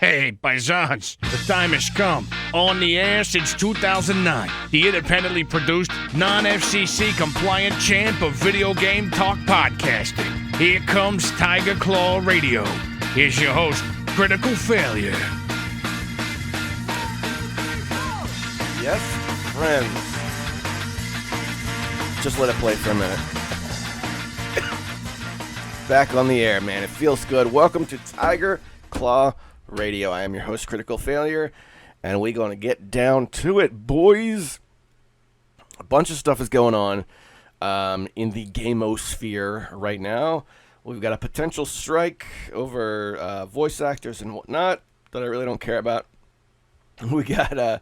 Hey, paisans, the time has come. On the air since 2009, the independently produced, non-FCC compliant champ of video game talk podcasting. Here comes Tiger Claw Radio. Here's your host, Critical Failure. Yes, friends. Just let it play for a minute. Back on the air, man. It feels good. Welcome to Tiger Claw Radio. I am your host, Critical Failure, and we're going to get down to it, boys. A bunch of stuff is going on in the gamosphere right now. We've got a potential strike over voice actors and whatnot that I really don't care about. We got a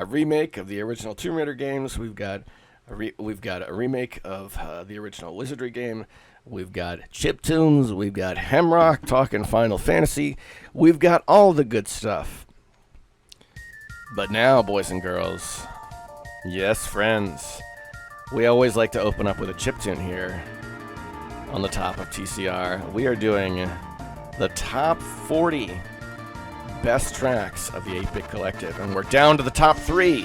remake of the original Tomb Raider games. We've got a remake of the original Wizardry Game. We've got chiptunes. We've got Hemrock talking Final Fantasy. We've got all the good stuff. But now, boys and girls, yes, friends, we always like to open up with a chiptune here on the top of TCR. We are doing the top 40 best tracks of the 8-Bit Collective, and we're down to the top 3.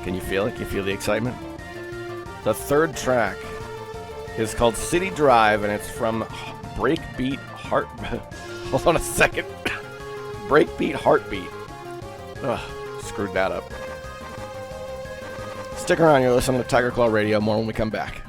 Can you feel it? Can you feel the excitement? The third track is called City Drive, and it's from Breakbeat Heart... Hold on a second. Breakbeat Heartbeat. Ugh, screwed that up. Stick around, you're listening to Tiger Claw Radio. More when we come back.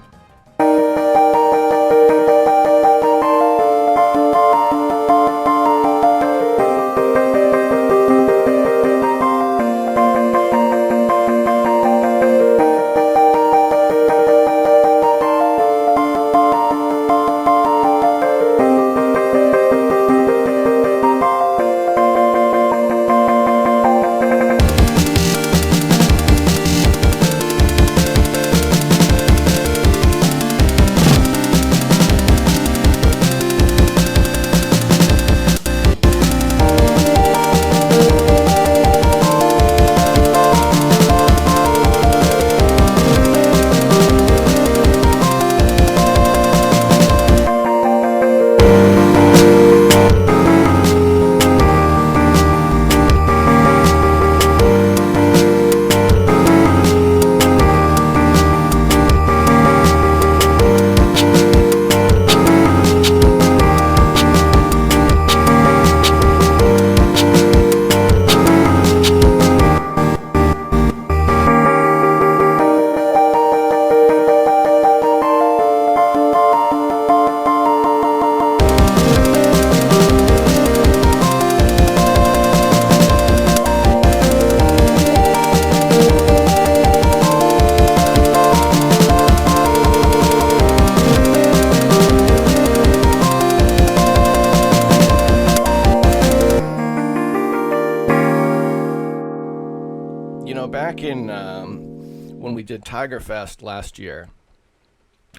When we did Tiger Fest last year,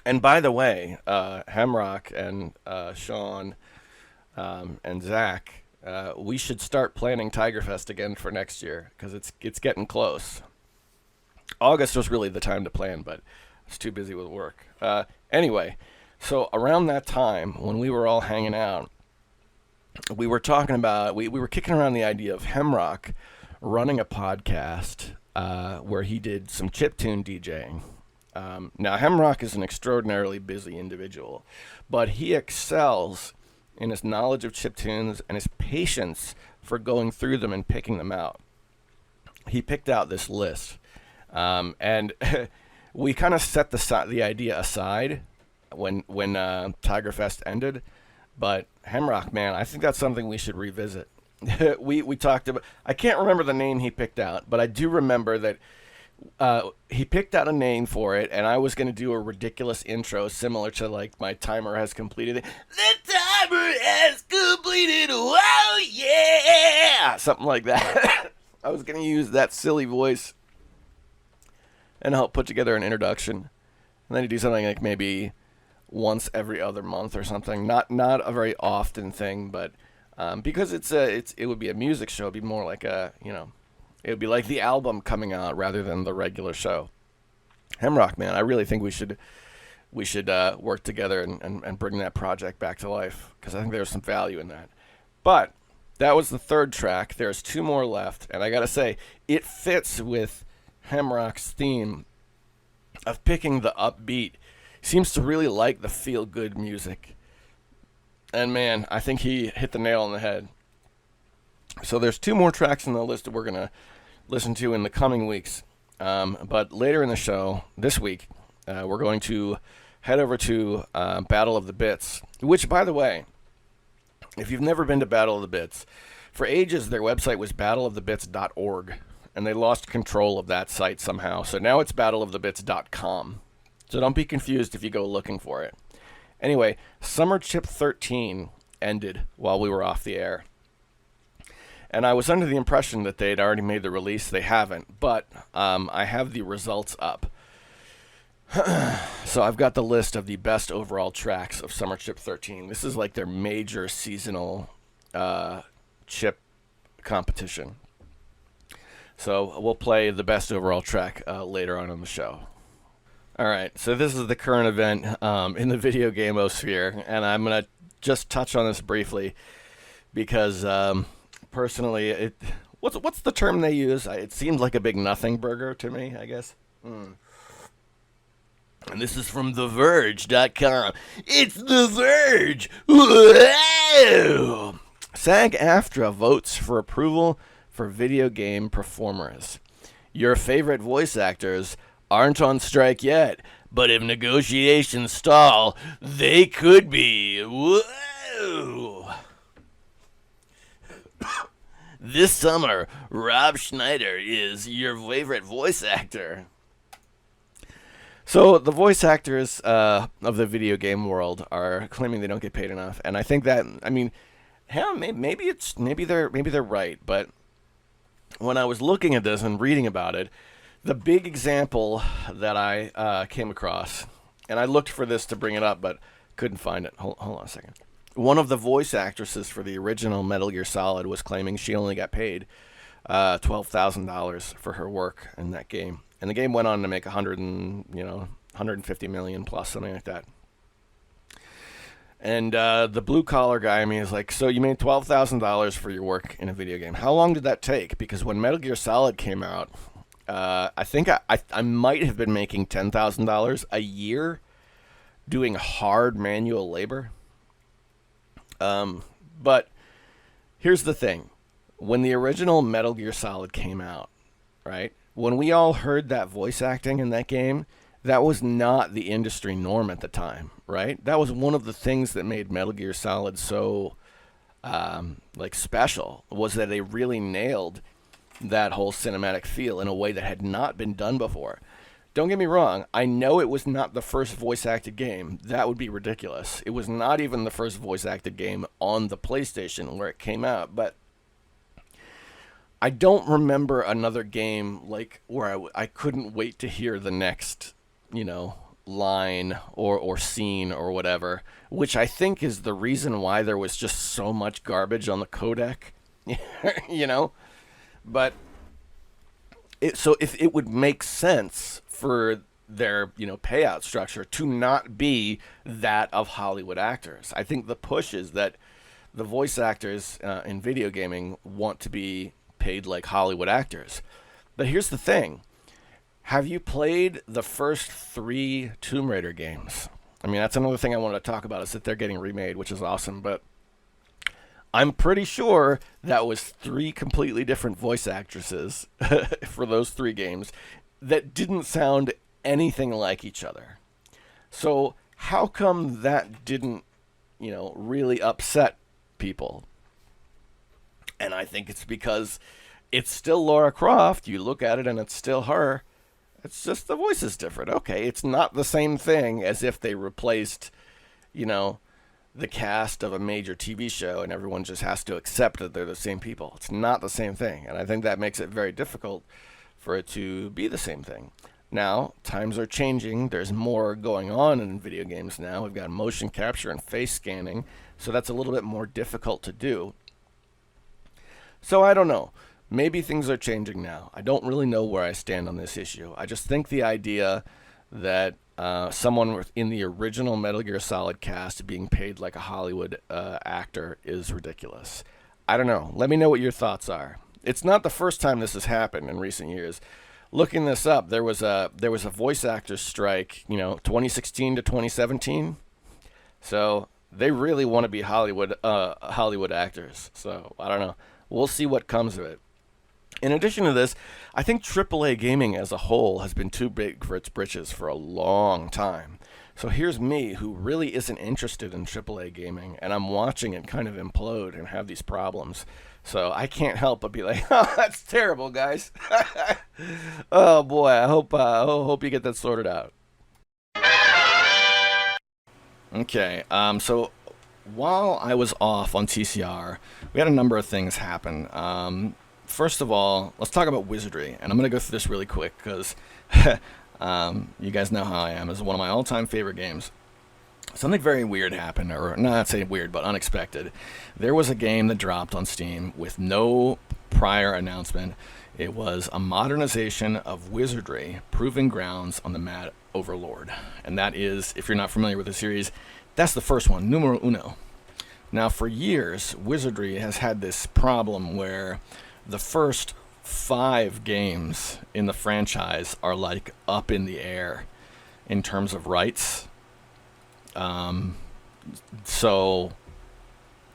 and by the way, Hemrock and Sean and Zach, we should start planning Tiger Fest again for next year because it's getting close. August was really the time to plan, but I was too busy with work. Anyway, so around that time when we were all hanging out, we were talking about we were kicking around the idea of Hemrock running a podcast where he did some chiptune DJing. Now, Hemrock is an extraordinarily busy individual, but he excels in his knowledge of chiptunes and his patience for going through them and picking them out. He picked out this list, and we kind of set the idea aside when Tiger Fest ended, but Hemrock, man, I think that's something we should revisit. we talked about, I can't remember the name he picked out, but I do remember that he picked out a name for it, and I was going to do a ridiculous intro similar to like my timer has completed. The timer has completed. Wow, yeah, something like that. I was going to use that silly voice and help put together an introduction, and then you do something like maybe once every other month or something. Not a very often thing, but because it would be a music show, it'd be more like it would be like the album coming out rather than the regular show. Hemrock, man, I really think we should work together and bring that project back to life, because I think there's some value in that. But that was the third track. There's 2 more left, and I gotta say, it fits with Hemrock's theme of picking the upbeat. He seems to really like the feel-good music. And man, I think he hit the nail on the head. So there's 2 more tracks in the list that we're going to listen to in the coming weeks. But later in the show, this week, we're going to head over to Battle of the Bits, which, by the way, if you've never been to Battle of the Bits, for ages their website was battleofthebits.org, and they lost control of that site somehow. So now it's battleofthebits.com. So don't be confused if you go looking for it. Anyway, Summer Chip 13 ended while we were off the air. And I was under the impression that they'd already made the release. They haven't, but I have the results up. So I've got the list of the best overall tracks of Summer Chip 13. This is like their major seasonal chip competition. So we'll play the best overall track later on in the show. All right, so this is the current event in the video game-osphere, and I'm going to just touch on this briefly because personally, what's the term they use? It seems like a big nothing burger to me, I guess. And this is from TheVerge.com. It's The Verge! Whoa! SAG-AFTRA votes for approval for video game performers. Your favorite voice actors aren't on strike yet, but if negotiations stall, they could be. Whoa! This summer, Rob Schneider is your favorite voice actor. So the voice actors of the video game world are claiming they don't get paid enough, and I think that, I mean, hell, maybe they're right, but when I was looking at this and reading about it, the big example that I came across, and I looked for this to bring it up, but couldn't find it. Hold on a second. One of the voice actresses for the original Metal Gear Solid was claiming she only got paid $12,000 for her work in that game, and the game went on to make 150 million plus, something like that. And the blue collar guy, I mean, is like, so you made $12,000 for your work in a video game. How long did that take? Because when Metal Gear Solid came out, I think I might have been making $10,000 a year doing hard manual labor. But here's the thing. When the original Metal Gear Solid came out, right, when we all heard that voice acting in that game, that was not the industry norm at the time, right? That was one of the things that made Metal Gear Solid so special, was that they really nailed that whole cinematic feel in a way that had not been done before. Don't get me wrong, I know it was not the first voice-acted game. That would be ridiculous. It was not even the first voice-acted game on the PlayStation where it came out, but I don't remember another game like where I couldn't wait to hear the next, line or scene or whatever, which I think is the reason why there was just so much garbage on the codec, But so if it would make sense for their payout structure to not be that of Hollywood actors. I think the push is that the voice actors in video gaming want to be paid like Hollywood actors. But here's the thing. Have you played the first 3 Tomb Raider games? I mean, that's another thing I wanted to talk about, is that they're getting remade, which is awesome, but I'm pretty sure that was 3 completely different voice actresses for those 3 games that didn't sound anything like each other. So how come that didn't, really upset people? And I think it's because it's still Lara Croft. You look at it and it's still her. It's just the voice is different. Okay, it's not the same thing as if they replaced, the cast of a major TV show and everyone just has to accept that they're the same people. It's not the same thing. And I think that makes it very difficult for it to be the same thing. Now, times are changing. There's more going on in video games now. We've got motion capture and face scanning, so that's a little bit more difficult to do. So I don't know. Maybe things are changing now. I don't really know where I stand on this issue. I just think the idea that someone in the original Metal Gear Solid cast being paid like a Hollywood actor is ridiculous. I don't know. Let me know what your thoughts are. It's not the first time this has happened in recent years. Looking this up, there was a voice actors strike, 2016 to 2017. So they really want to be Hollywood actors. So I don't know. We'll see what comes of it. In addition to this, I think AAA gaming as a whole has been too big for its britches for a long time. So here's me, who really isn't interested in AAA gaming, and I'm watching it kind of implode and have these problems. So I can't help but be like, "Oh, that's terrible, guys." Oh boy, I hope you get that sorted out. Okay, so while I was off on TCR, we had a number of things happen. First of all, let's talk about Wizardry, and I'm going to go through this really quick because you guys know how I am. This is one of my all-time favorite games. Something very weird happened, or not say weird, but unexpected. There was a game that dropped on Steam with no prior announcement. It was a modernization of Wizardry, Proving Grounds on the Mad Overlord. And that is, if you're not familiar with the series, that's the first one, numero uno. Now, for years, Wizardry has had this problem where the first 5 games in the franchise are like up in the air in terms of rights. So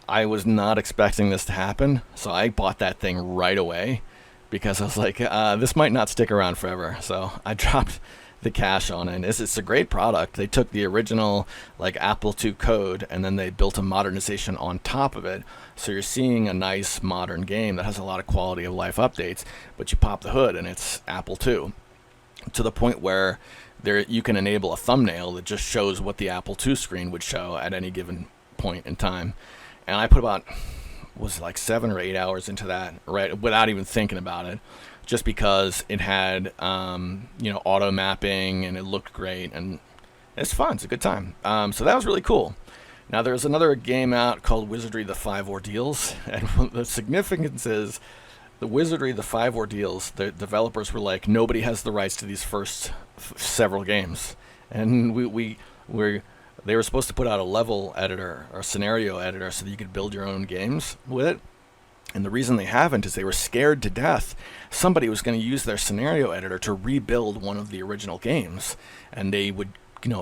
I was not expecting this to happen, so I bought that thing right away because I was like, this might not stick around forever. So I dropped the cash on it. It's a great product. They took the original like Apple II code and then they built a modernization on top of it. So you're seeing a nice modern game that has a lot of quality of life updates, but you pop the hood and it's Apple II, to the point where there you can enable a thumbnail that just shows what the Apple II screen would show at any given point in time. And I put about, was it like 7 or 8 hours into that, right, without even thinking about it, just because it had auto mapping and it looked great and it's fun. It's a good time. So that was really cool. Now there's another game out called Wizardry: The 5 Ordeals, and the significance is the Wizardry: The 5 Ordeals. The developers were like, nobody has the rights to these first several games, and they were supposed to put out a level editor or scenario editor so that you could build your own games with it. And the reason they haven't is they were scared to death somebody was going to use their scenario editor to rebuild one of the original games, and they would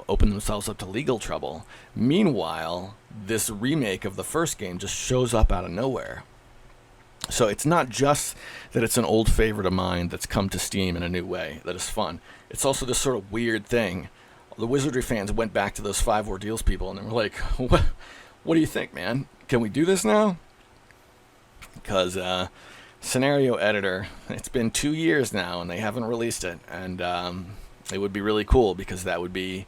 open themselves up to legal trouble. Meanwhile, this remake of the first game just shows up out of nowhere. So it's not just that it's an old favorite of mine that's come to Steam in a new way that is fun. It's also this sort of weird thing. The Wizardry fans went back to those 5 Ordeals people and they were like, what do you think, man? Can we do this now? Because scenario editor, it's been 2 years now and they haven't released it. And it would be really cool because that would be,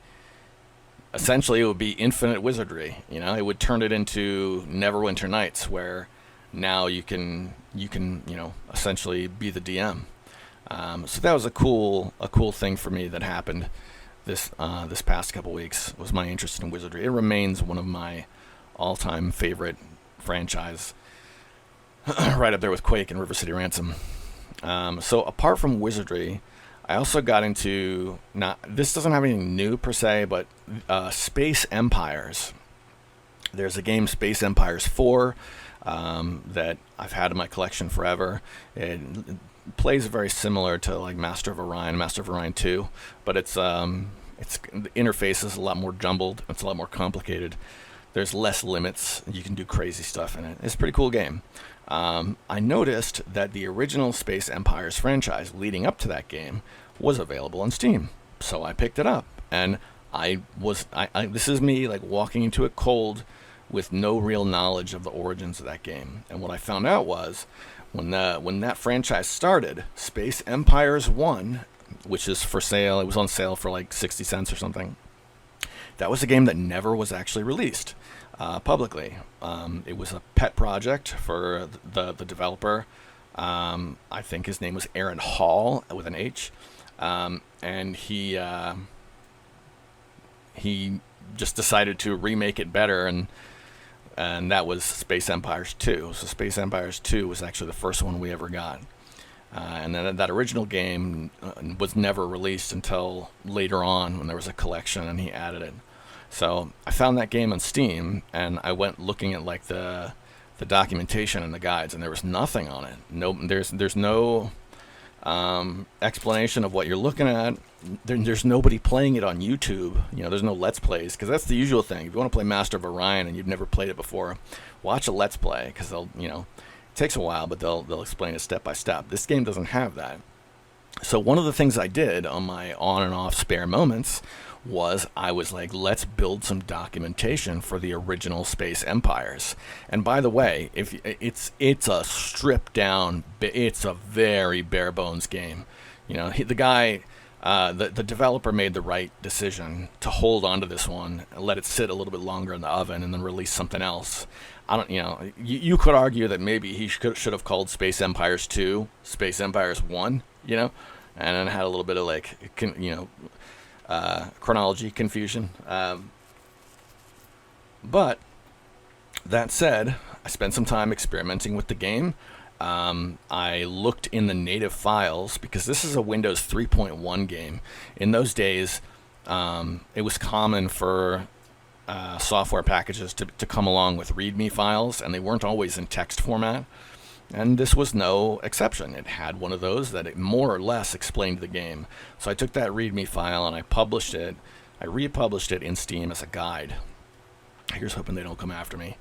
essentially it would be infinite Wizardry. It would turn it into Neverwinter Nights, where now you can essentially be the DM. So that was a cool thing for me that happened this past couple weeks. Was my interest in Wizardry. It remains one of my all-time favorite franchise, right up there with Quake and River City Ransom. So apart from Wizardry, I also got into, this doesn't have anything new per se, but Space Empires. There's a game, Space Empires 4, that I've had in my collection forever. It plays very similar to like Master of Orion 2, but the interface is a lot more jumbled. It's a lot more complicated. There's less limits. You can do crazy stuff in it. It's a pretty cool game. I noticed that the original Space Empires franchise leading up to that game was available on Steam, so I picked it up. And this is me like walking into it cold, with no real knowledge of the origins of that game. And what I found out was, when that franchise started, Space Empires 1, which is for sale, it was on sale for like 60 cents or something. That was a game that never was actually released publicly. It was a pet project for the developer. I think his name was Aaron Hall with an H, and he just decided to remake it better, and that was Space Empires 2. So Space Empires 2 was actually the first one we ever got. And then that original game was never released until later on when there was a collection and he added it. So I found that game on Steam, and I went looking at like the the documentation and the guides, and there was nothing on it. No, there's no explanation of what you're looking at. There's nobody playing it on YouTube. There's no Let's Plays, because that's the usual thing. If you want to play Master of Orion and you've never played it before, watch a Let's Play, because they'll, it takes a while, but they'll explain it step by step. This game doesn't have that. So one of the things I did on my on and off spare moments was I was like, let's build some documentation for the original Space Empires. And by the way, if it's a stripped down, it's a very bare bones game. The guy, the developer made the right decision to hold on to this one, let it sit a little bit longer in the oven, and then release something else. I don't, you could argue that maybe he should have called Space Empires 2 Space Empires 1, and then had a little bit of chronology confusion. But that said, I spent some time experimenting with the game. I looked in the native files, because this is a Windows 3.1 game. In those days, it was common for software packages to come along with README files, and they weren't always in text format. And this was no exception. It had one of those that it more or less explained the game. So I took that README file and I published it. I republished it in Steam as a guide. Here's hoping they don't come after me.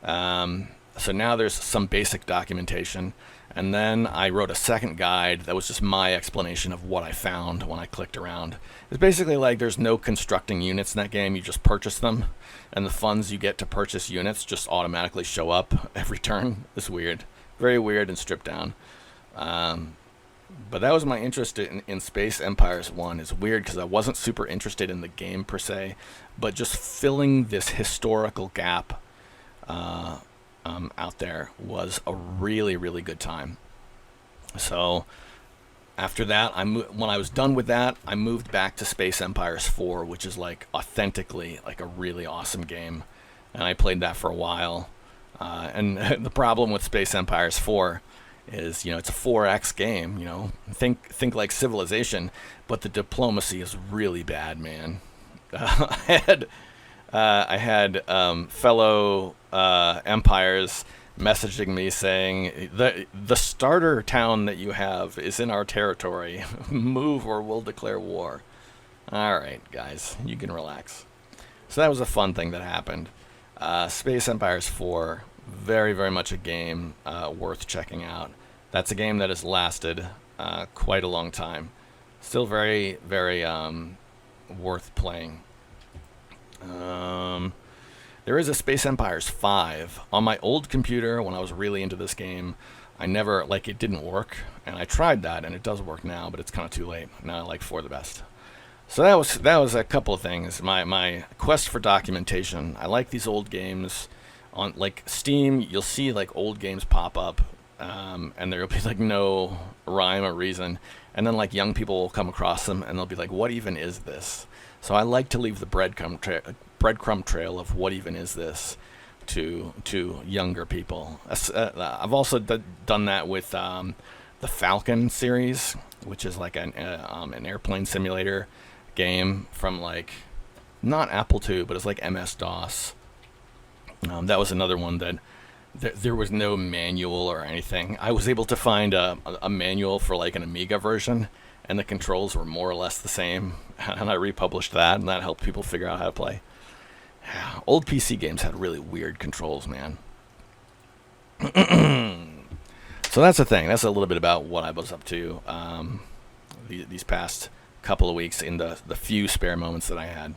So now there's some basic documentation. And then I wrote a second guide that was just my explanation of what I found when I clicked around. It's basically like there's no constructing units in that game. You just purchase them. And the funds you get to purchase units just automatically show up every turn. It's weird. Very weird and stripped down. But that was my interest in Space Empires 1. It's weird because I wasn't super interested in the game per se, but just filling this historical gap out there was a really, really good time. So after that, when I was done with that, I moved back to Space Empires 4, which is like authentically like a really awesome game. And I played that for a while. And the problem with Space Empires 4 is, it's a 4X game, think like Civilization, but the diplomacy is really bad, man. I had fellow empires messaging me saying, the starter town that you have is in our territory. Move or we'll declare war. All right, guys, you can relax. So that was a fun thing that happened. Space Empires 4, very, very much a game worth checking out. That's a game that has lasted quite a long time. Still very, very worth playing. There is a Space Empires 5. On my old computer, when I was really into this game, it didn't work. And I tried that, and it does work now, but it's kind of too late. Now I like 4 the best. So that was a couple of things. My quest for documentation. I like these old games. On Steam, you'll see old games pop up, and there'll be no rhyme or reason. And then young people will come across them, and they'll be like, "What even is this?" So I like to leave the breadcrumb trail of what even is this to younger people. I've also done that with the Falcon series, which is an airplane simulator game from not Apple II, but it's MS-DOS. That was another one that there was no manual or anything. I was able to find a manual for an Amiga version, and the controls were more or less the same. And I republished that, and that helped people figure out how to play. Old PC games had really weird controls, man. So that's the thing. That's a little bit about what I was up to these past couple of weeks in the few spare moments that I had.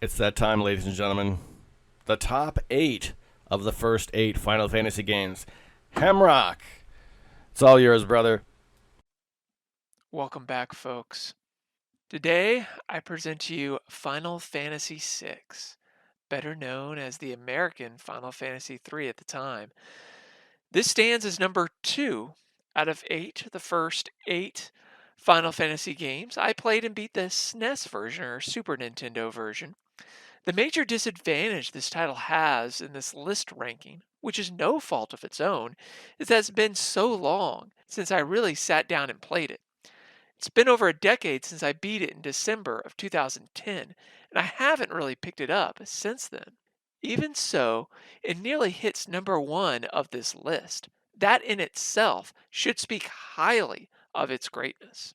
It's that time, ladies and gentlemen. The top 8 of the first 8 Final Fantasy games. Hemrock, it's all yours, brother. Welcome back, folks. Today, I present to you Final Fantasy VI, better known as the American Final Fantasy III at the time. This stands as number 2 out of 8, the first 8 Final Fantasy games. I played and beat the SNES version, or Super Nintendo version. The major disadvantage this title has in this list ranking, which is no fault of its own, is that it's been so long since I really sat down and played it. It's been over a decade since I beat it in December of 2010, and and I haven't really picked it up since then. Even so, it nearly hits number one of this list. That in itself should speak highly of its greatness.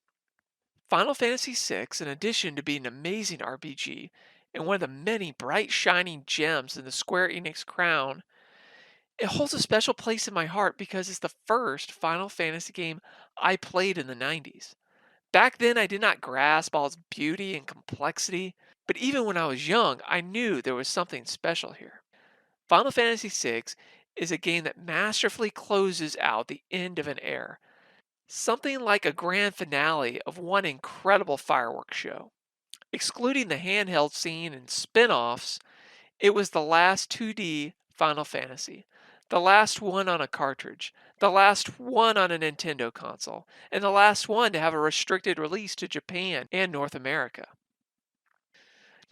Final Fantasy VI, in addition to being an amazing RPG and one of the many bright shining gems in the Square Enix crown, it holds a special place in my heart because it's the first Final Fantasy game I played in the 90s. Back then, I did not grasp all its beauty and complexity, but even when I was young, I knew there was something special here. Final Fantasy VI is a game that masterfully closes out the end of an era, something like a grand finale of one incredible fireworks show. Excluding the handheld scene and spin offs, it was the last 2D Final Fantasy, the last one on a cartridge, the last one on a Nintendo console, and the last one to have a restricted release to Japan and North America.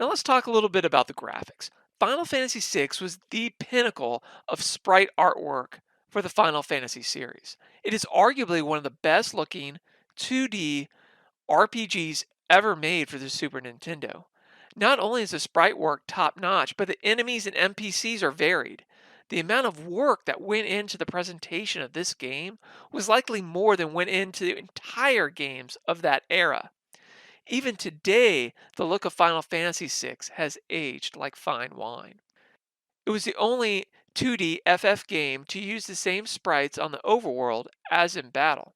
Now let's talk a little bit about the graphics. Final Fantasy VI was the pinnacle of sprite artwork for the Final Fantasy series. It is arguably one of the best looking 2D RPGs ever made for the Super Nintendo. Not only is the sprite work top notch, but the enemies and NPCs are varied. The amount of work that went into the presentation of this game was likely more than went into the entire games of that era. Even today, the look of Final Fantasy VI has aged like fine wine. It was the only 2D FF game to use the same sprites on the overworld as in battle.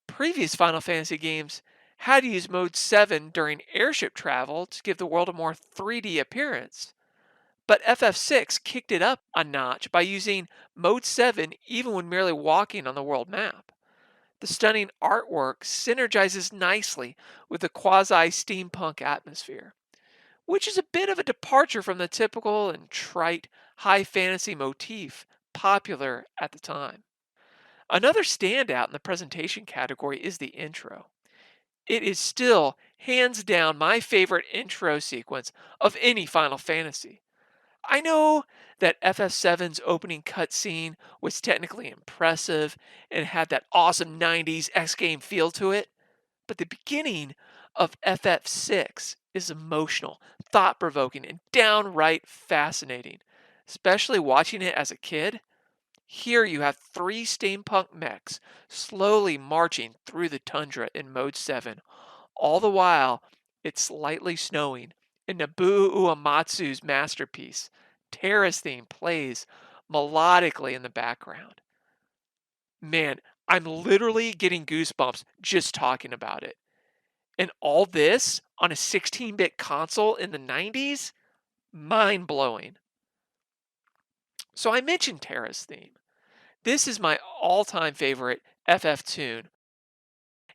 Previous Final Fantasy games had to use Mode 7 during airship travel to give the world a more 3D appearance. But FF6 kicked it up a notch by using Mode 7 even when merely walking on the world map. The stunning artwork synergizes nicely with the quasi steampunk atmosphere, which is a bit of a departure from the typical and trite high fantasy motif popular at the time. Another standout in the presentation category is the intro. It is still, hands down, my favorite intro sequence of any Final Fantasy. I know that FF7's opening cutscene was technically impressive and had that awesome 90s X game feel to it, but the beginning of FF6 is emotional, thought provoking, and downright fascinating, especially watching it as a kid. Here you have three steampunk mechs slowly marching through the tundra in Mode 7, all the while it's slightly snowing, and Nobuo Uematsu's masterpiece, Terra's theme, plays melodically in the background. Man, I'm literally getting goosebumps just talking about it. And all this on a 16-bit console in the 90s? Mind blowing. So I mentioned Terra's theme. This is my all-time favorite FF tune.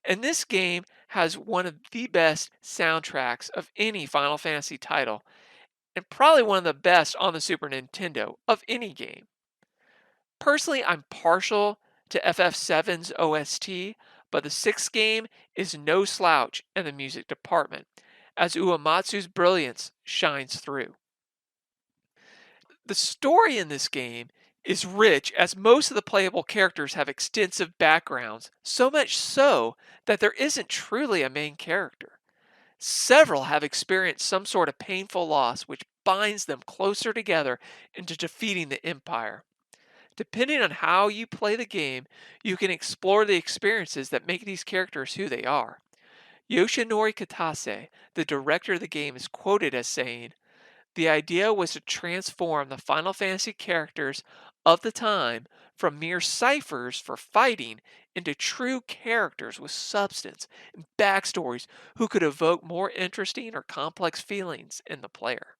And this game has one of the best soundtracks of any Final Fantasy title, and probably one of the best on the Super Nintendo of any game. Personally, I'm partial to FF7's OST, but the sixth game is no slouch in the music department, as Uematsu's brilliance shines through. The story in this game is rich, as most of the playable characters have extensive backgrounds, so much so that there isn't truly a main character. Several have experienced some sort of painful loss which binds them closer together into defeating the Empire. Depending on how you play the game, you can explore the experiences that make these characters who they are. Yoshinori Kitase, the director of the game, is quoted as saying, "The idea was to transform the Final Fantasy characters of the time from mere ciphers for fighting into true characters with substance and backstories who could evoke more interesting or complex feelings in the player."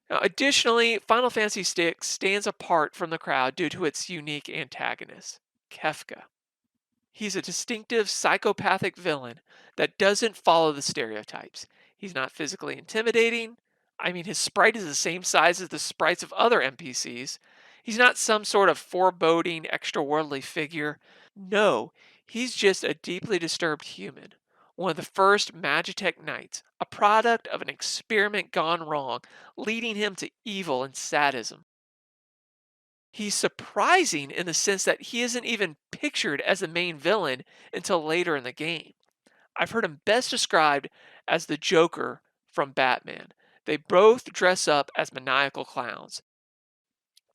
Now, additionally, Final Fantasy VI stands apart from the crowd due to its unique antagonist, Kefka. He's a distinctive psychopathic villain that doesn't follow the stereotypes. He's not physically intimidating. I mean, his sprite is the same size as the sprites of other NPCs. He's not some sort of foreboding, extraworldly figure. No, he's just a deeply disturbed human. One of the first Magitech Knights, a product of an experiment gone wrong, leading him to evil and sadism. He's surprising in the sense that he isn't even pictured as the main villain until later in the game. I've heard him best described as the Joker from Batman. They both dress up as maniacal clowns.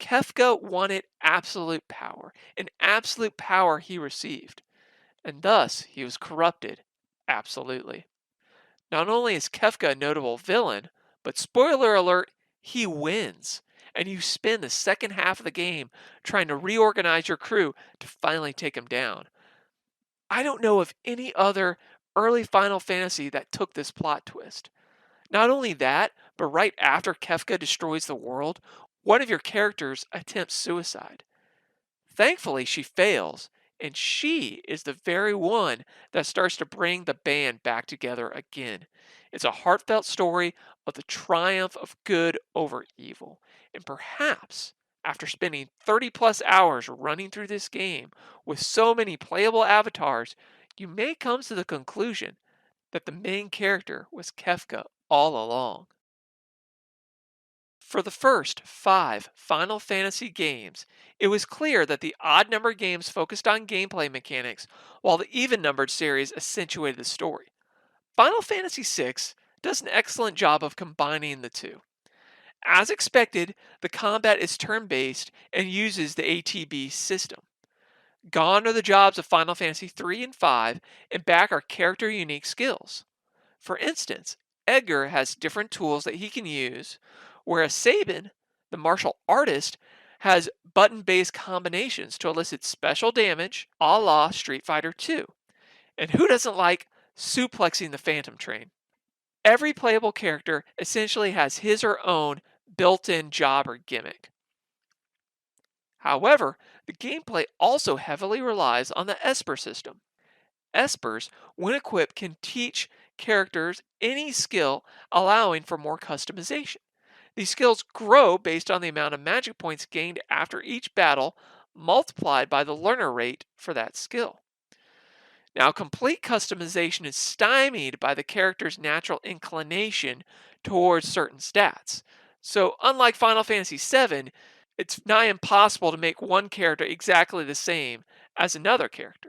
Kefka wanted absolute power, and absolute power he received, and thus he was corrupted absolutely. Not only is Kefka a notable villain, but spoiler alert, he wins. And you spend the second half of the game trying to reorganize your crew to finally take him down. I don't know of any other early Final Fantasy that took this plot twist. Not only that, but right after Kefka destroys the world, one of your characters attempts suicide. Thankfully, she fails, and she is the very one that starts to bring the band back together again. It's a heartfelt story of the triumph of good over evil. And perhaps, after spending 30 plus hours running through this game with so many playable avatars, you may come to the conclusion that the main character was Kefka all along. For the first 5 Final Fantasy games, it was clear that the odd numbered games focused on gameplay mechanics, while the even numbered series accentuated the story. Final Fantasy VI does an excellent job of combining the two. As expected, the combat is turn based and uses the ATB system. Gone are the jobs of Final Fantasy III and V, and back are character unique skills. For instance, Edgar has different tools that he can use, whereas Sabin, the martial artist, has button-based combinations to elicit special damage a la Street Fighter II. And who doesn't like suplexing the Phantom Train? Every playable character essentially has his or own built-in job or gimmick. However, the gameplay also heavily relies on the Esper system. Espers, when equipped, can teach characters any skill, allowing for more customization. These skills grow based on the amount of magic points gained after each battle, multiplied by the learner rate for that skill. Now, complete customization is stymied by the character's natural inclination towards certain stats. So, unlike Final Fantasy VII, it's nigh impossible to make one character exactly the same as another character.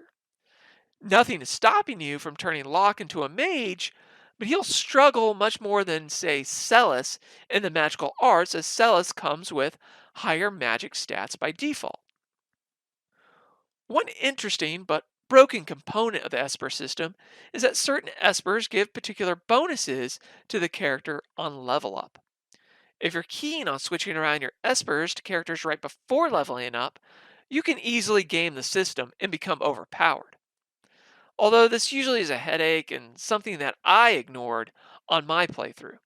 Nothing is stopping you from turning Locke into a mage, but he'll struggle much more than, say, Celis in the magical arts, as Celis comes with higher magic stats by default. One interesting but broken component of the Esper system is that certain Espers give particular bonuses to the character on level up. If you're keen on switching around your Espers to characters right before leveling up, you can easily game the system and become overpowered. Although this usually is a headache and something that I ignored on my playthrough.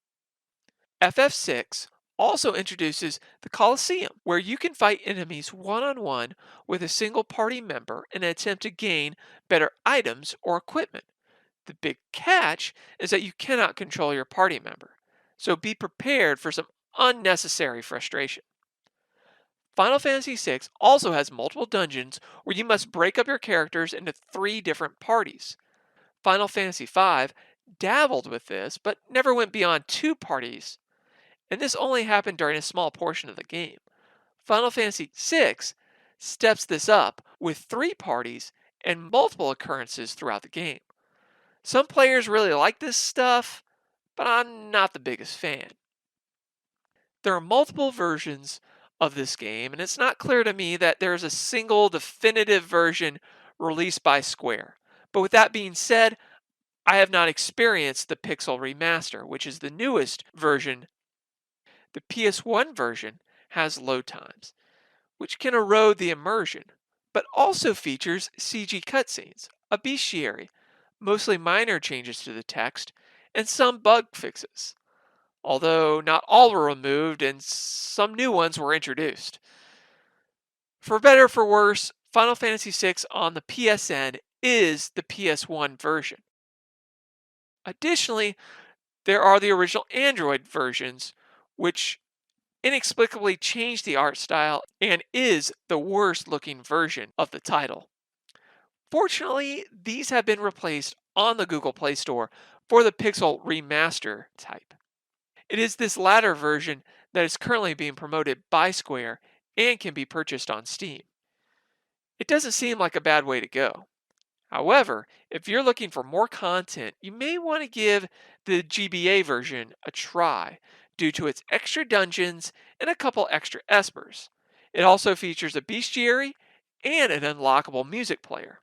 FF6 also introduces the Colosseum, where you can fight enemies one-on-one with a single party member in an attempt to gain better items or equipment. The big catch is that you cannot control your party member, so be prepared for some unnecessary frustration. Final Fantasy VI also has multiple dungeons where you must break up your characters into 3 different parties. Final Fantasy V dabbled with this, but never went beyond 2 parties, and this only happened during a small portion of the game. Final Fantasy VI steps this up with 3 parties and multiple occurrences throughout the game. Some players really like this stuff, but I'm not the biggest fan. There are multiple versions of this game, and it's not clear to me that there is a single definitive version released by Square. But with that being said, I have not experienced the Pixel Remaster, which is the newest version. The PS1 version has load times, which can erode the immersion, but also features CG cutscenes, a bestiary, mostly minor changes to the text, and some bug fixes. Although not all were removed and some new ones were introduced. For better or for worse, Final Fantasy VI on the PSN is the PS1 version. Additionally, there are the original Android versions, which inexplicably changed the art style and is the worst looking version of the title. Fortunately, these have been replaced on the Google Play Store for the Pixel Remaster type. It is this latter version that is currently being promoted by Square and can be purchased on Steam. It doesn't seem like a bad way to go. However, if you're looking for more content, you may want to give the GBA version a try due to its extra dungeons and a couple extra espers. It also features a bestiary and an unlockable music player.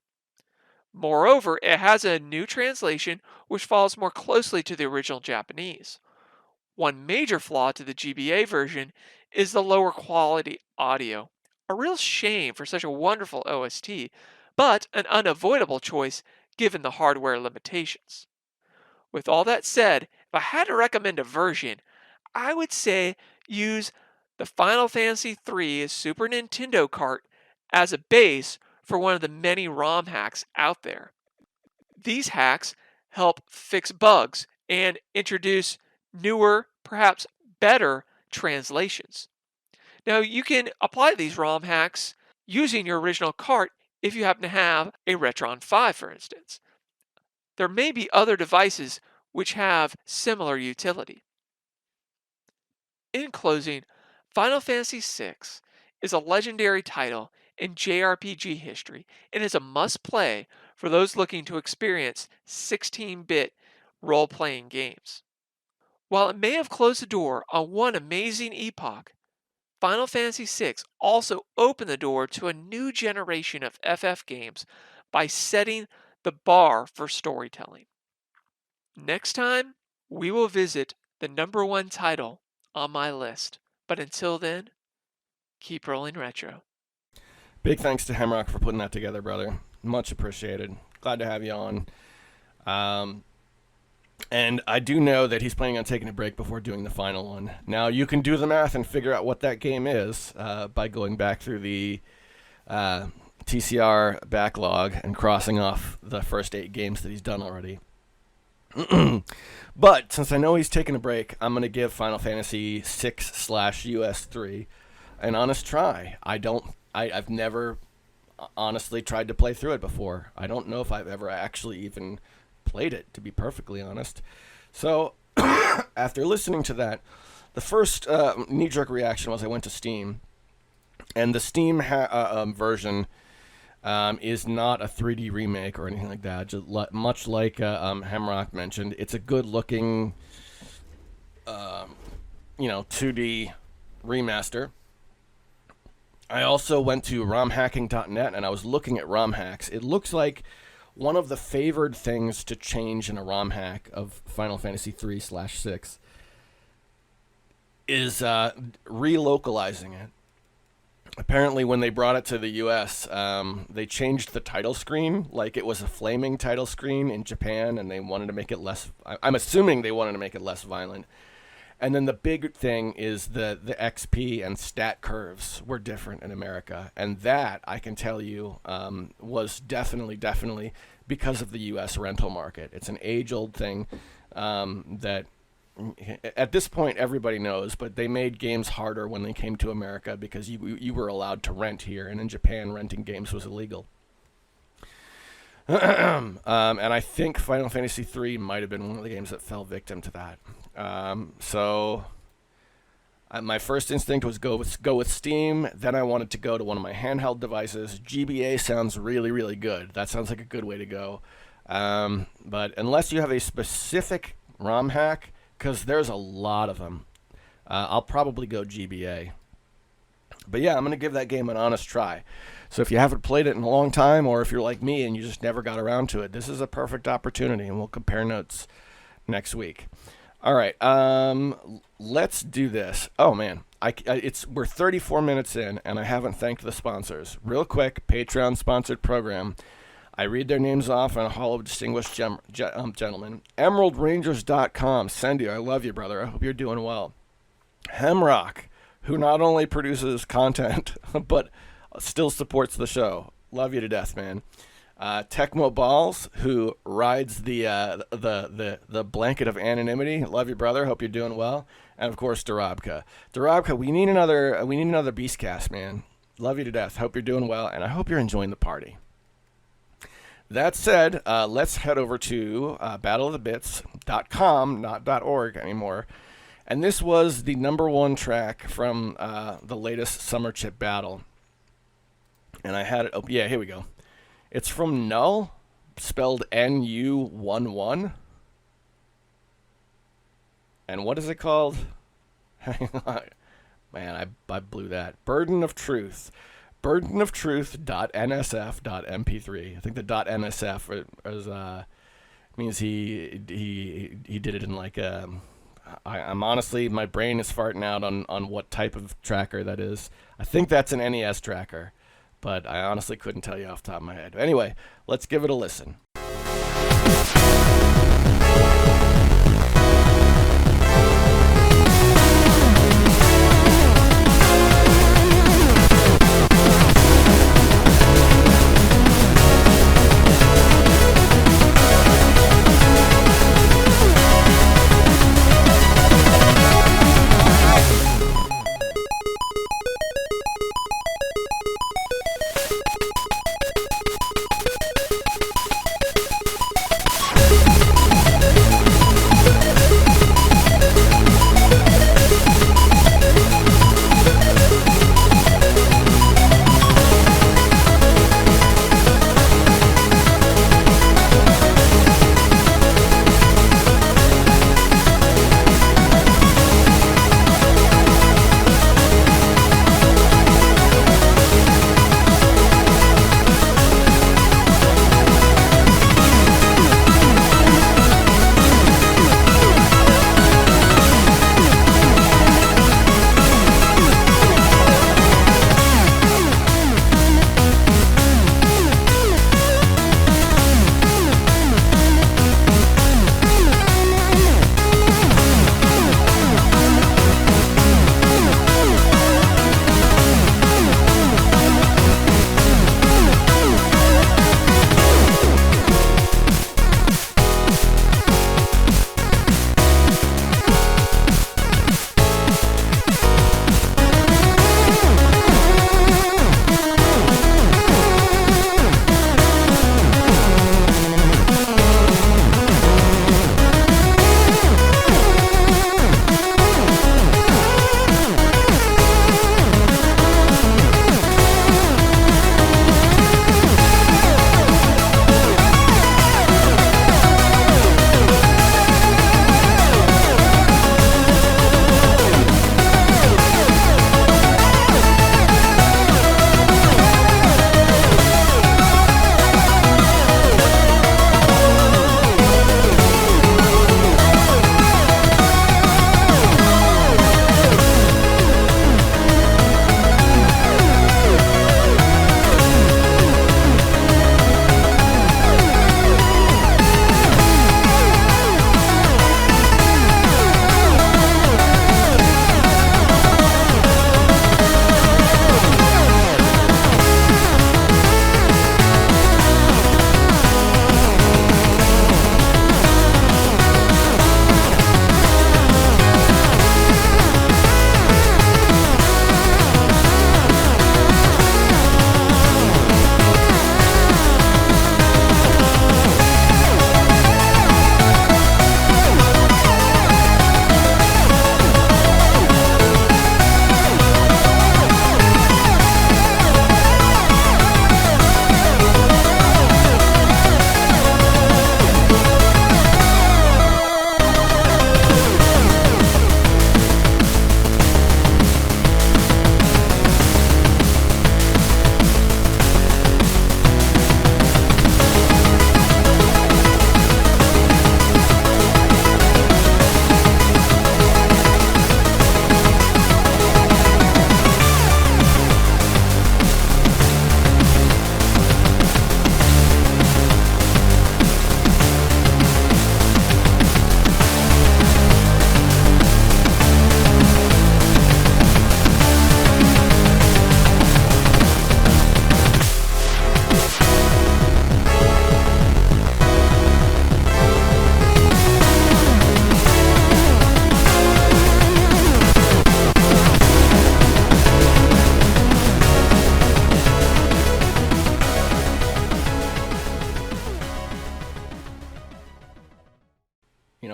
Moreover, it has a new translation which follows more closely to the original Japanese. One major flaw to the GBA version is the lower quality audio. A real shame for such a wonderful OST, but an unavoidable choice given the hardware limitations. With all that said, if I had to recommend a version, I would say use the Final Fantasy III Super Nintendo cart as a base for one of the many ROM hacks out there. These hacks help fix bugs and introduce newer, perhaps better translations. Now, you can apply these ROM hacks using your original cart if you happen to have a Retron 5, for instance. There may be other devices which have similar utility. In closing, Final Fantasy VI is a legendary title in JRPG history and is a must play for those looking to experience 16-bit role playing games. While it may have closed the door on one amazing epoch, Final Fantasy VI also opened the door to a new generation of FF games by setting the bar for storytelling. Next time, we will visit the number one title on my list. But until then, keep rolling retro. Big thanks to Hemrock for putting that together, brother. Much appreciated. Glad to have you on. And I do know that he's planning on taking a break before doing the final one. Now, you can do the math and figure out what that game is by going back through the TCR backlog and crossing off the first 8 games that he's done already. But since I know he's taking a break, I'm going to give Final Fantasy 6/US3 an honest try. I've never honestly tried to play through it before. I don't know if I've ever actually even played it, to be perfectly honest. So after listening to that, the first knee-jerk reaction was I went to Steam, and the Steam version is not a 3D remake or anything like that. Just much like Hemrock mentioned, it's a good-looking, 2D remaster. I also went to romhacking.net and I was looking at ROM hacks. It looks like one of the favored things to change in a ROM hack of Final Fantasy 3/6 is relocalizing it. Apparently, when they brought it to the U.S., they changed the title screen. Like, it was a flaming title screen in Japan, and they wanted to make it less... I'm assuming they wanted to make it less violent. And then the big thing is the XP and stat curves were different in America. And that, I can tell you, was definitely because of the U.S. rental market. It's an age-old thing that... At this point, everybody knows, but they made games harder when they came to America because you were allowed to rent here, and in Japan, renting games was illegal. And I think Final Fantasy III might have been one of the games that fell victim to that. My first instinct was go with Steam. Then I wanted to go to one of my handheld devices. GBA sounds really, really good. That sounds like a good way to go. But unless you have a specific ROM hack, because there's a lot of them, I'll probably go GBA. But yeah, I'm going to give that game an honest try. So if you haven't played it in a long time, or if you're like me and you just never got around to it, this is a perfect opportunity, and we'll compare notes next week. All right, let's do this. Oh man, we're 34 minutes in, and I haven't thanked the sponsors. Real quick, Patreon sponsored program. I read their names off in a hall of distinguished gentlemen. EmeraldRangers.com. Sendy, I love you, brother. I hope you're doing well. Hemrock, who not only produces content, but still supports the show. Love you to death, man. Tecmo Balls, who rides the blanket of anonymity. Love you, brother. Hope you're doing well. And, of course, Darabka. Darabka, we need another Beastcast, man. Love you to death. Hope you're doing well, and I hope you're enjoying the party. That said, let's head over to battleofthebits.com, not .org anymore. And this was the number one track from the latest Summer Chip Battle. And I had it... Oh, yeah, here we go. It's from Null. spelled NU11. And what is it called? Man, I blew that. Burden of Truth. BurdenofTruth.nsf.mp3. I think the .nsf means he did it in like a... I'm honestly, my brain is farting out on what type of tracker that is. I think that's an NES tracker, but I honestly couldn't tell you off the top of my head. Anyway, let's give it a listen.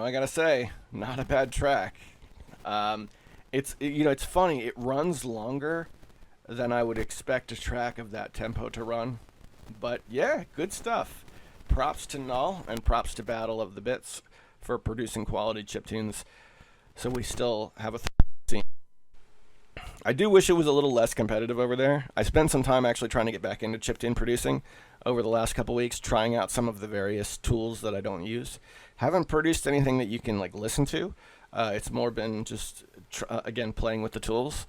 I gotta say, not a bad track. It's funny. It runs longer than I would expect a track of that tempo to run, but yeah, good stuff. props to Null and props to Battle of the Bits for producing quality chiptunes. So we still have a scene. I do wish it was a little less competitive over there. I spent some time actually trying to get back into chiptune producing over the last couple weeks, trying out some of the various tools that I don't use. Haven't produced anything that you can like listen to. It's more been just again playing with the tools.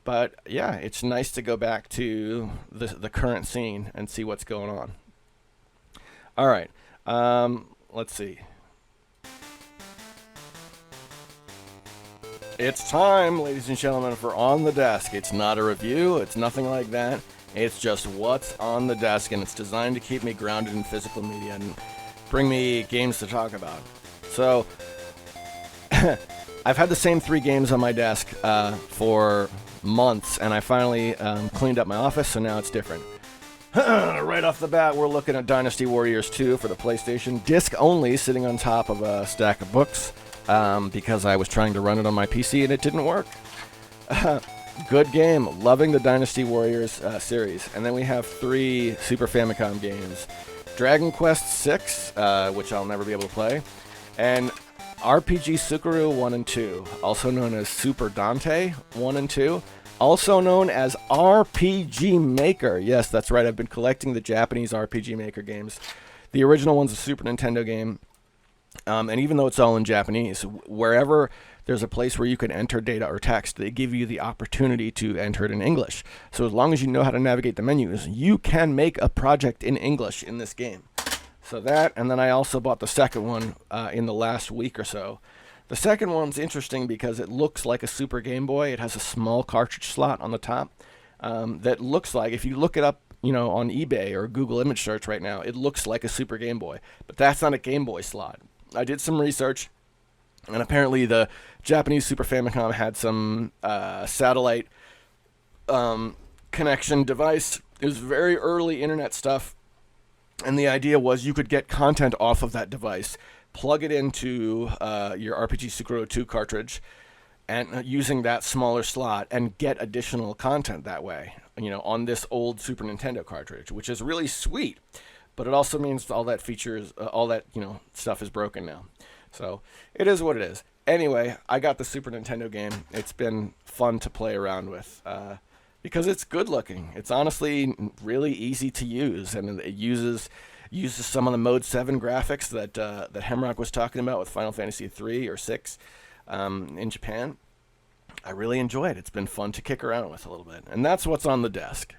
But yeah, it's nice to go back to the current scene and see what's going on. All right, let's see. It's time, ladies and gentlemen, for On the Desk. It's not a review. It's nothing like that. It's just what's on the desk, and it's designed to keep me grounded in physical media and bring me games to talk about. So, I've had the same 3 games on my desk for months, and I finally cleaned up my office, so now it's different. Right off the bat, we're looking at Dynasty Warriors 2 for the PlayStation. Disc only, sitting on top of a stack of books. Because I was trying to run it on my PC and it didn't work. Good game. Loving the Dynasty Warriors series. And then we have 3 Super Famicom games. Dragon Quest VI, which I'll never be able to play. And RPG Sukaru 1 and 2, also known as Super Dante 1 and 2. Also known as RPG Maker. Yes, that's right. I've been collecting the Japanese RPG Maker games. The original one's a Super Nintendo game. And even though it's all in Japanese, wherever there's a place where you can enter data or text, they give you the opportunity to enter it in English. So as long as you know how to navigate the menus, you can make a project in English in this game. So that, and then I also bought the second one in the last week or so. The second one's interesting because it looks like a Super Game Boy. It has a small cartridge slot on the top that looks like, if you look it up, on eBay or Google image search right now, it looks like a Super Game Boy. But that's not a Game Boy slot. I did some research, and apparently the Japanese Super Famicom had some satellite connection device. It was very early internet stuff, and the idea was you could get content off of that device, plug it into your RPG Sukaru 2 cartridge, and using that smaller slot, and get additional content that way, on this old Super Nintendo cartridge, which is really sweet. But it also means all that stuff is broken now. So it is what it is. Anyway, I got the Super Nintendo game. It's been fun to play around with because it's good looking. It's honestly really easy to use, and it uses some of the Mode 7 graphics that Hemrock was talking about with Final Fantasy 3 or 6 in Japan. I really enjoy it. It's been fun to kick around with a little bit. And that's what's on the desk.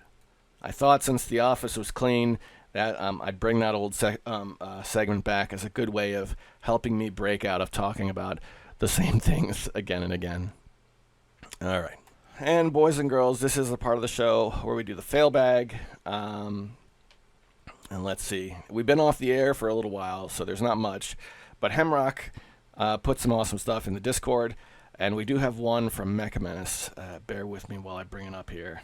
I thought since the office was clean, that I'd bring that old segment back as a good way of helping me break out of talking about the same things again and again. All right. And boys and girls, this is the part of the show where we do the fail bag. And let's see. We've been off the air for a little while, so there's not much. But Hemrock put some awesome stuff in the Discord. And we do have one from Mecha Menace. Bear with me while I bring it up here.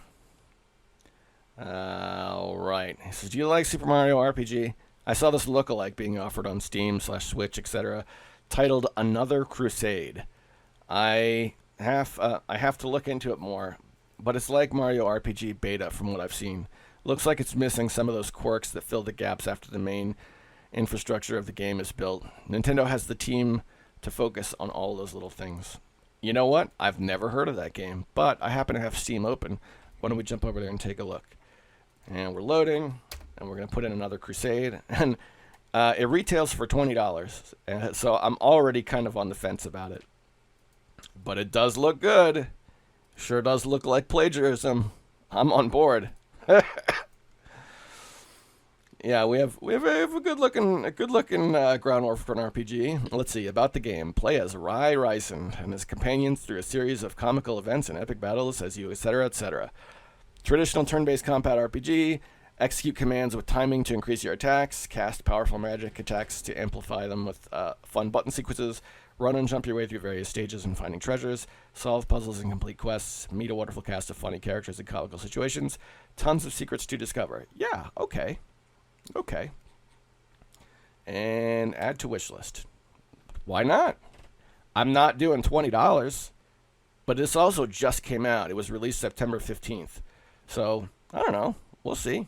All right. He says, do you like Super Mario RPG? I saw this lookalike being offered on Steam/Switch, etc., titled Another Crusade. I have to look into it more, but it's like Mario RPG Beta from what I've seen. Looks like it's missing some of those quirks that fill the gaps after the main infrastructure of the game is built. Nintendo has the team to focus on all those little things. You know what? I've never heard of that game, but I happen to have Steam open. Why don't we jump over there and take a look? And we're loading, and we're going to put in Another Crusade. And it retails for $20, and so I'm already kind of on the fence about it. But it does look good. Sure does look like plagiarism. I'm on board. Yeah, we have a good looking groundwork for an RPG. Let's see about the game. Play as Rai Ryzen and his companions through a series of comical events and epic battles as you, etc., etc. Traditional turn-based combat RPG. Execute commands with timing to increase your attacks. Cast powerful magic attacks to amplify them with fun button sequences. Run and jump your way through various stages and finding treasures. Solve puzzles and complete quests. Meet a wonderful cast of funny characters in comical situations. Tons of secrets to discover. Yeah, okay. Okay. And add to wish list. Why not? I'm not doing $20, but this also just came out. It was released September 15th. So, I don't know. We'll see.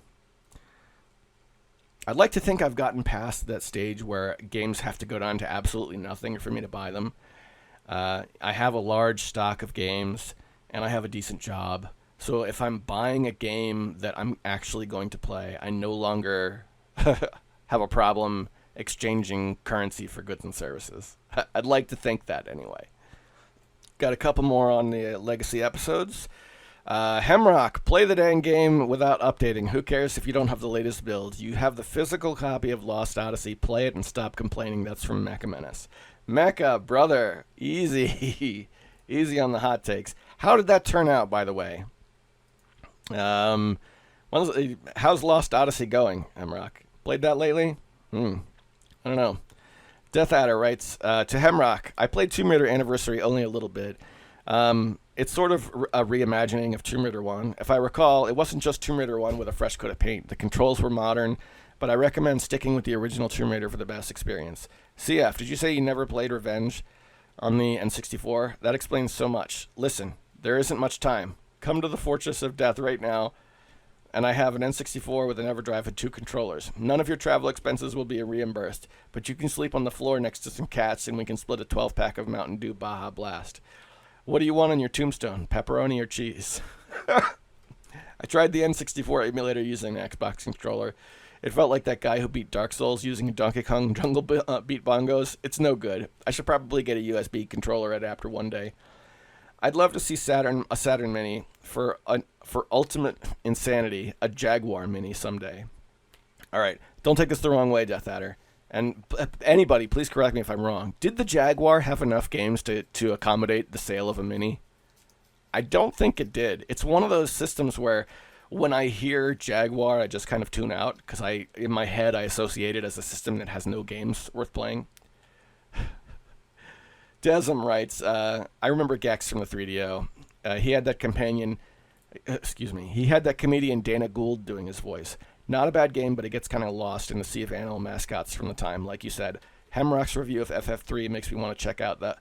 I'd like to think I've gotten past that stage where games have to go down to absolutely nothing for me to buy them. I have a large stock of games, and I have a decent job. So if I'm buying a game that I'm actually going to play, I no longer have a problem exchanging currency for goods and services. I'd like to think that anyway. Got a couple more on the Legacy episodes. Hemrock, play the dang game without updating. Who cares if you don't have the latest build? You have the physical copy of Lost Odyssey. Play it and stop complaining. That's from Mecha Menace. Mecha, brother, easy. Easy on the hot takes. How did that turn out, by the way? How's Lost Odyssey going, Hemrock? Played that lately? I don't know. Death Adder writes, to Hemrock, I played Tomb Raider Anniversary only a little bit. It's sort of a reimagining of Tomb Raider 1. If I recall, it wasn't just Tomb Raider 1 with a fresh coat of paint. The controls were modern, but I recommend sticking with the original Tomb Raider for the best experience. CF, did you say you never played Revenge on the N64? That explains so much. Listen, there isn't much time. Come to the Fortress of Death right now, and I have an N64 with an EverDrive and 2 controllers. None of your travel expenses will be reimbursed, but you can sleep on the floor next to some cats, and we can split a 12-pack of Mountain Dew Baja Blast. What do you want on your tombstone, pepperoni or cheese? I tried the N64 emulator using an Xbox controller. It felt like that guy who beat Dark Souls using Donkey Kong Jungle Beat bongos. It's no good. I should probably get a USB controller adapter one day. I'd love to see a Saturn Mini for ultimate insanity, a Jaguar Mini someday. All right, don't take this the wrong way, Death Adder. And anybody, please correct me if I'm wrong. Did the Jaguar have enough games to accommodate the sale of a Mini? I don't think it did. It's one of those systems where when I hear Jaguar, I just kind of tune out because in my head I associate it as a system that has no games worth playing. Desm writes, I remember Gex from the 3DO. He had that comedian Dana Gould doing his voice. Not a bad game, but it gets kind of lost in the sea of animal mascots from the time. Like you said, Hemrock's review of FF3 makes me want to check out that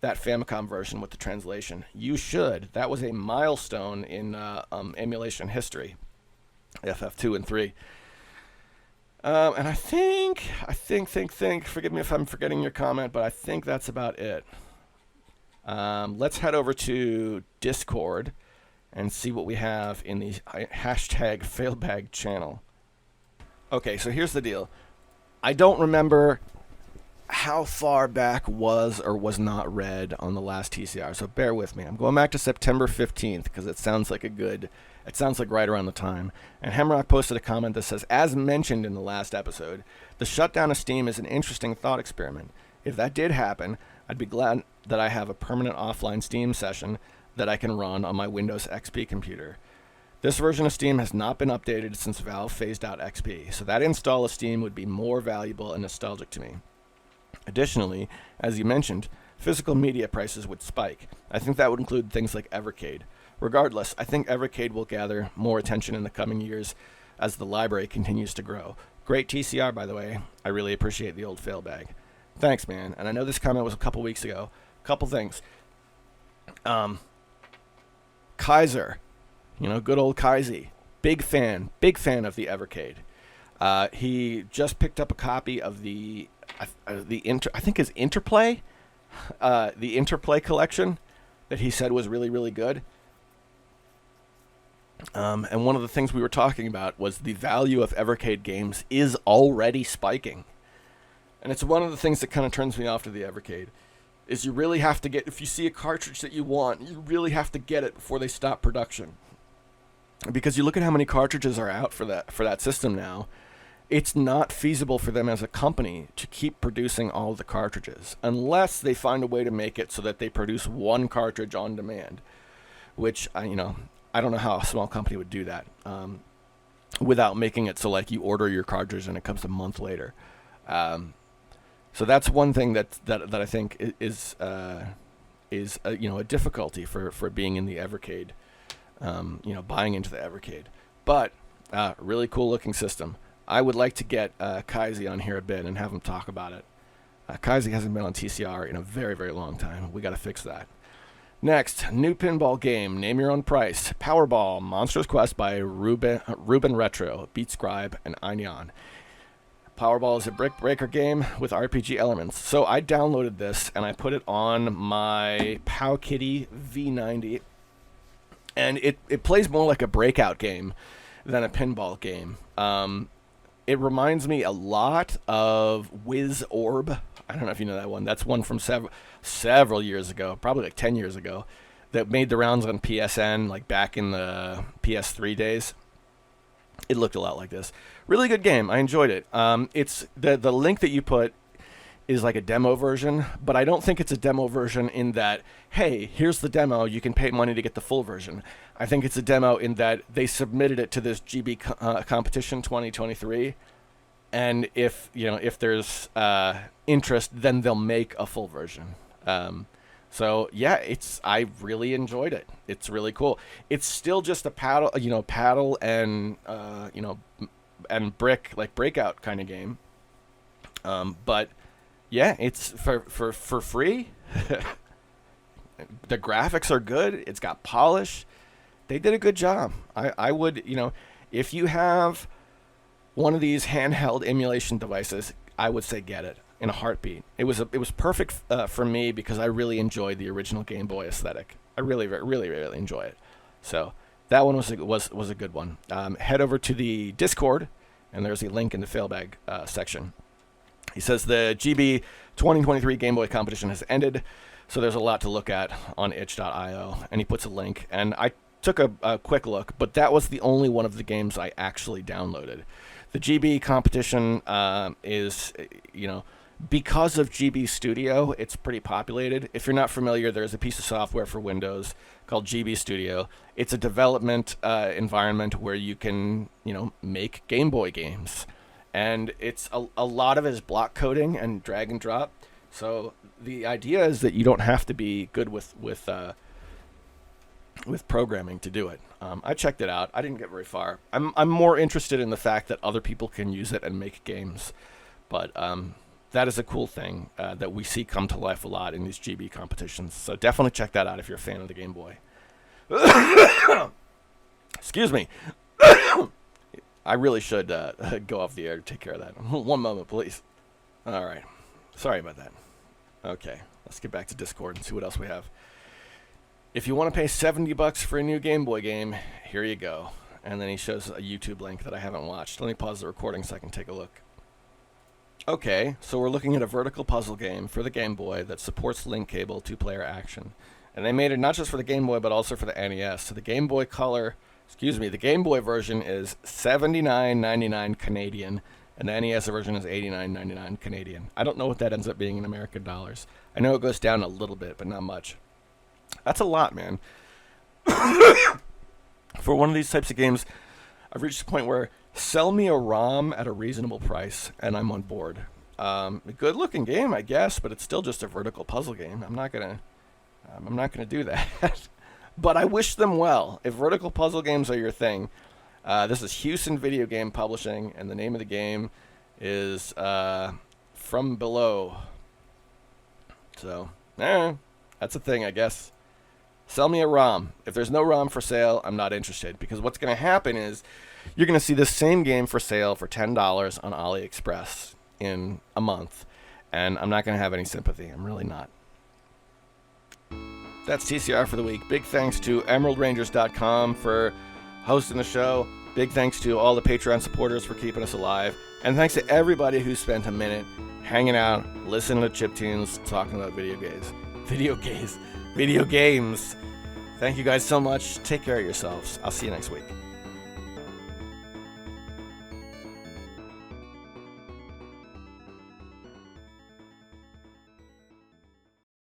Famicom version with the translation. You should. That was a milestone in emulation history, FF2 and 3. And I think, forgive me if I'm forgetting your comment, but I think that's about it. Let's head over to Discord and see what we have in the hashtag failbag channel. Okay, so here's the deal. I don't remember how far back was or was not read on the last TCR, so bear with me. I'm going back to September 15th because it sounds like right around the time. And Hemrock posted a comment that says, as mentioned in the last episode, the shutdown of Steam is an interesting thought experiment. If that did happen, I'd be glad that I have a permanent offline Steam session that I can run on my Windows XP computer. This version of Steam has not been updated since Valve phased out XP, so that install of Steam would be more valuable and nostalgic to me. Additionally, as you mentioned, physical media prices would spike. I think that would include things like Evercade. Regardless, I think Evercade will gather more attention in the coming years as the library continues to grow. Great TCR, by the way. I really appreciate the old failbag. Thanks, man. And I know this comment was a couple weeks ago. Couple things. Kaiser, good old Kaisi, big fan of the Evercade. He just picked up a copy of the Interplay, the Interplay collection that he said was really, really good. And one of the things we were talking about was the value of Evercade games is already spiking. And it's one of the things that kind of turns me off to the Evercade. Is you really have to get, if you see a cartridge that you want, you really have to get it before they stop production. Because you look at how many cartridges are out for that system now, it's not feasible for them as a company to keep producing all the cartridges unless they find a way to make it so that they produce one cartridge on demand, which I don't know how a small company would do that without making it so like you order your cartridge and it comes a month later. So that's one thing that I think is a difficulty for being in the Evercade, buying into the Evercade. But really cool looking system. I would like to get Kaisi on here a bit and have him talk about it. Kaisi hasn't been on TCR in a very, very long time. We got to fix that. Next, new pinball game. Name your own price. Powerball, Monsters Quest by Ruben Retro, Beat Scribe, and Anion. Powerball is a brick breaker game with RPG elements. So I downloaded this and I put it on my Powkitty V90, and it plays more like a breakout game than a pinball game. It reminds me a lot of Wiz Orb. I don't know if you know that one. That's one from several years ago, probably like 10 years ago, that made the rounds on PSN, like back in the PS3 days. It looked a lot like this. Really good game. I enjoyed it. It's the link that you put is like a demo version, but I don't think it's a demo version in that, hey, here's the demo, you can pay money to get the full version. I think it's a demo in that they submitted it to this GB competition 2023, and if there's interest, then they'll make a full version. So yeah, I really enjoyed it. It's really cool. It's still just a paddle and and brick, like breakout kind of game. But yeah, it's for free. The graphics are good. It's got polish. They did a good job. I would, if you have one of these handheld emulation devices, I would say get it in a heartbeat. It was perfect for me because I really enjoyed the original Game Boy aesthetic. I really enjoy it. So that one was a good one. Head over to the Discord, and there's a link in the failbag section. He says the GB 2023 Game Boy competition has ended, so there's a lot to look at on itch.io, and he puts a link. And I took a quick look, but that was the only one of the games I actually downloaded. The GB competition is, because of GB Studio, it's pretty populated. If you're not familiar, there's a piece of software for Windows called GB Studio. It's a development environment where you can, make Game Boy games. And it's a lot of it is block coding and drag and drop. So the idea is that you don't have to be good with programming to do it. I checked it out. I didn't get very far. I'm more interested in the fact that other people can use it and make games. But that is a cool thing that we see come to life a lot in these GB competitions. So definitely check that out if you're a fan of the Game Boy. Excuse me. I really should go off the air to take care of that. One moment, please. All right. Sorry about that. Okay. Let's get back to Discord and see what else we have. If you want to pay $70 for a new Game Boy game, here you go. And then he shows a YouTube link that I haven't watched. Let me pause the recording so I can take a look. Okay, so we're looking at a vertical puzzle game for the Game Boy that supports link cable 2-player action. And they made it not just for the Game Boy, but also for the NES. So the Game Boy the Game Boy version is $79.99 Canadian, and the NES version is $89.99 Canadian. I don't know what that ends up being in American dollars. I know it goes down a little bit, but not much. That's a lot, man. For one of these types of games, I've reached a point where sell me a ROM at a reasonable price, and I'm on board. A good-looking game, I guess, but it's still just a vertical puzzle game. I'm not gonna do that. But I wish them well. If vertical puzzle games are your thing, this is Houston Video Game Publishing, and the name of the game is From Below. So, that's a thing, I guess. Sell me a ROM. If there's no ROM for sale, I'm not interested. Because what's going to happen is you're going to see this same game for sale for $10 on AliExpress in a month. And I'm not going to have any sympathy. I'm really not. That's TCR for the week. Big thanks to EmeraldRangers.com for hosting the show. Big thanks to all the Patreon supporters for keeping us alive. And thanks to everybody who spent a minute hanging out, listening to chiptunes, talking about video games. Thank you guys so much. Take care of yourselves. I'll see you next week.